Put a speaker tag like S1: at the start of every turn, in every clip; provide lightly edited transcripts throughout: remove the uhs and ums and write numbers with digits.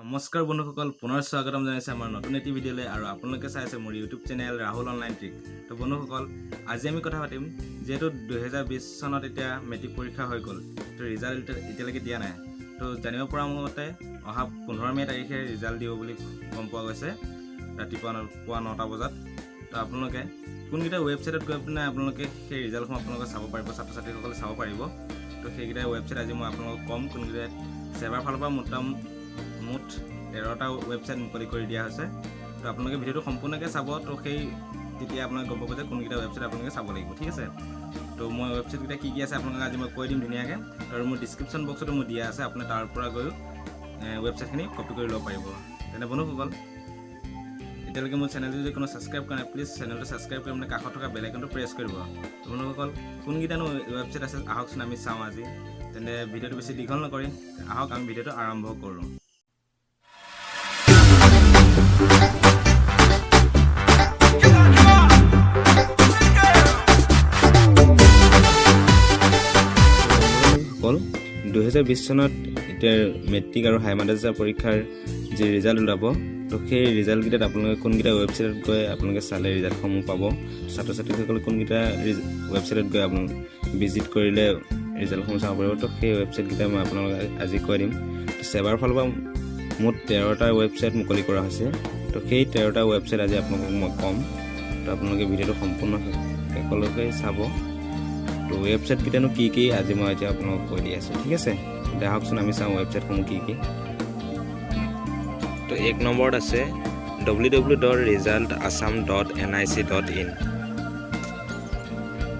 S1: নমস্কাৰ বন্ধুসকল, পুনৰ স্বাগতম জনাইছে আমাৰ নতুন এটি ভিডিঅ'লৈ আৰু আপোনালোকে চাই আছে মোৰ YouTube channel Rahul online trick. তো বন্ধুসকল, আজি আমি কথা পাতিম যেহেতু 2020 চনত এতিয়া মেট্ৰিক পৰীক্ষা হৈ গ'ল, তো ৰিজাল্ট এতিয়ালৈকে দিয়া নাই। তো জানিব পৰা মতে অহা 15 মে তাৰিখে ৰিজাল্ট দিব বুলি গম পোৱা গৈছে ৰাতিপুৱা 9টা বজাত। তো আপোনালোকে কোনকেইটা ৱেবছাইটত গৈ পিনে আপোনালোকে সেই ৰিজাল্টখন আপোনালোকে চাব পাৰিব, ছাত্ৰ ছাত্ৰীসকলে চাব পাৰিব। তো সেইকেইটা ৱেবছাইট আজি মই আপোনালোকক ক'ম কোনকেইটা সেৱাৰ ফালৰ পৰা মুঠ 13টা ৱেবছাইট মুকলি কৰি দিয়া হৈছে। তো আপোনালোকে ভিডিঅ'টো সম্পূৰ্ণকৈ চাব, তো তেতিয়া আপোনালোকে গম পাব যে কোনকেইটা ৱেবছাইট আপোনালোকে চাব লাগিব, ঠিক আছে। তো মই ৱেবছাইটকেইটা কি আছে আপোনালোকে আজি মই কৈ দিম ধুনীয়াকৈ, আৰু মোৰ ডিছক্ৰিপশ্যন বক্সতো মোৰ দিয়া আছে, আপুনি তাৰ পৰা গৈ ৱেবছাইটখিনি কপি কৰি ল'ব পাৰিব। তেনে বন্ধুসকল, এতিয়ালৈকে মোৰ চেনেলটো যদি কোনো ছাবস্ক্ৰাইব কৰা নাই, প্লিজ চেনেলটো ছাবস্ক্ৰাইব কৰি মানে কাষত থকা বেল আইকনটো প্ৰেছ কৰিব। বন্ধুসকল, কোনকেইটানো ৱেবছাইট আছে আহকচোন আমি চাওঁ আজি। তেন্তে ভিডিঅ'টো বেছি দীঘল নকৰি আহক আমি ভিডিঅ'টো আৰম্ভ কৰোঁ। সকল 2020 চনত এতিয়া মেট্ৰিক আৰু হাই মাদ্ৰাছা পৰীক্ষাৰ যি ৰিজাল্ট ওলাব, তো সেই ৰিজাল্টকেইটাত আপোনালোকে কোনকেইটা ৱেবছাইটত গৈ আপোনালোকে চালে ৰিজাল্টসমূহ পাব, ছাত্ৰ ছাত্ৰীসকলে কোনকেইটা ৱেবছাইটত গৈ আপোনালোকে ভিজিট কৰিলে ৰিজাল্টসমূহ চাব পাৰিব। তো সেই ৱেবছাইটকেইটা মই আপোনালোকে আজি কৈ দিম। তো সেৱাৰ ফালৰ পৰা মুঠ 13টা ৱেবছাইট মুকলি কৰা হৈছে। তো সেই 13টা ৱেবছাইট আজি আপোনালোকক মই ক'ম। তো আপোনালোকে ভিডিঅ'টো সম্পূৰ্ণ শেষলৈকে চাব। তো ৱেবছাইটকেইটানো কি আজি মই এতিয়া আপোনালোকক কৈ দি আছোঁ, ঠিক আছে। আহকচোন আমি চাওঁ ৱেবছাইটসমূহ কি। তো 1 নম্বৰত আছে www.resultassam.nic.in,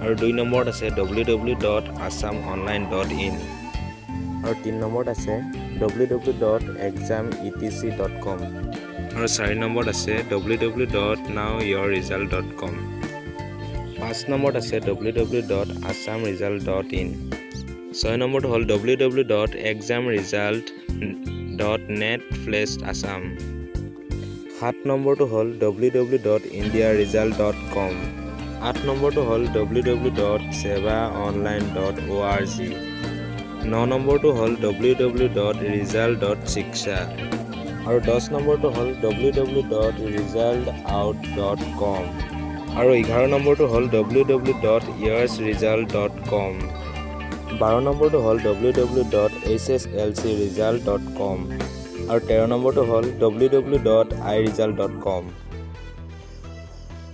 S1: আৰু 2 নম্বৰত আছে www.assamonline.in, আৰু 3 নম্বৰত আছে www.exametc.com, আৰু 4 নম্বৰত আছে www.knowyourresult.com, 5 নম্বৰত আছে www.assamresult.in, 6 নম্বৰটো হ'ল www.examresult.net/assam, 7 নম্বৰটো হ'ল www.indiaresult.com, 8 নম্বৰটো হ'ল www.sevaonline.org, 9 নম্বৰটো হ'ল www.result.shiksha, আৰু 10 নম্বৰটো হ'ল www.resultout.com, আৰু 11 নম্বৰটো হ'ল www.yearsresult.com, 12 নম্বৰটো হ'ল www.sslcresult.com, আৰু 13 নম্বৰটো হ'ল www.iresult.com।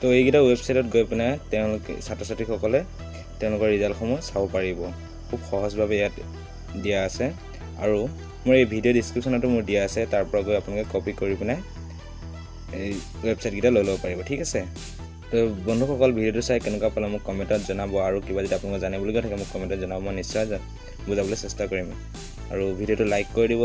S1: তো এইকেইটা ৱেবছাইটত গৈ পিনে তেওঁলোকে ছাত্ৰ ছাত্ৰীসকলে তেওঁলোকৰ ৰিজাল্টসমূহ চাব পাৰিব। খুব সহজভাৱে ইয়াত দিয়া আছে, আৰু মোৰ এই ভিডিঅ' ডিছক্ৰিপশ্যনতো মোৰ দিয়া আছে, তাৰ পৰা গৈ আপোনালোকে কপি কৰি পিনে এই ৱেবছাইটকেইটা লৈ ল'ব পাৰিব, ঠিক আছে। তো বন্ধুসকল, ভিডিঅ'টো চাই কেনেকুৱা পালে মোক কমেণ্টত জনাব, আৰু কিবা যদি আপোনালোকে জানিবলগীয়া থাকে মোক কমেণ্টত জনাব, মই নিশ্চয় বুজাবলৈ চেষ্টা কৰিম। আৰু ভিডিঅ'টো লাইক কৰি দিব,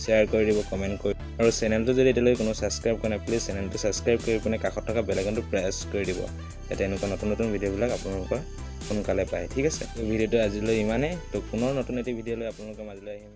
S1: শ্বেয়াৰ কৰি দিব, কমেণ্ট কৰি, আৰু চেনেলটো যদি এতিয়ালৈকে কোনো ছাবস্ক্ৰাইব কৰা নাই, প্লিজ চেনেলটো ছাবস্ক্ৰাইব কৰি পিনে কাষত থকা বেল আইকনটো প্ৰেছ কৰি দিব, যাতে এনেকুৱা নতুন ভিডিঅ'বিলাক আপোনালোকৰ সোনকালে পায়, ঠিক আছে। ভিডিঅ'টো আজিলৈ ইমানেই। তো পুনৰ নতুন এটি ভিডিঅ' লৈ আপোনালোকৰ মাজলৈ আহিম।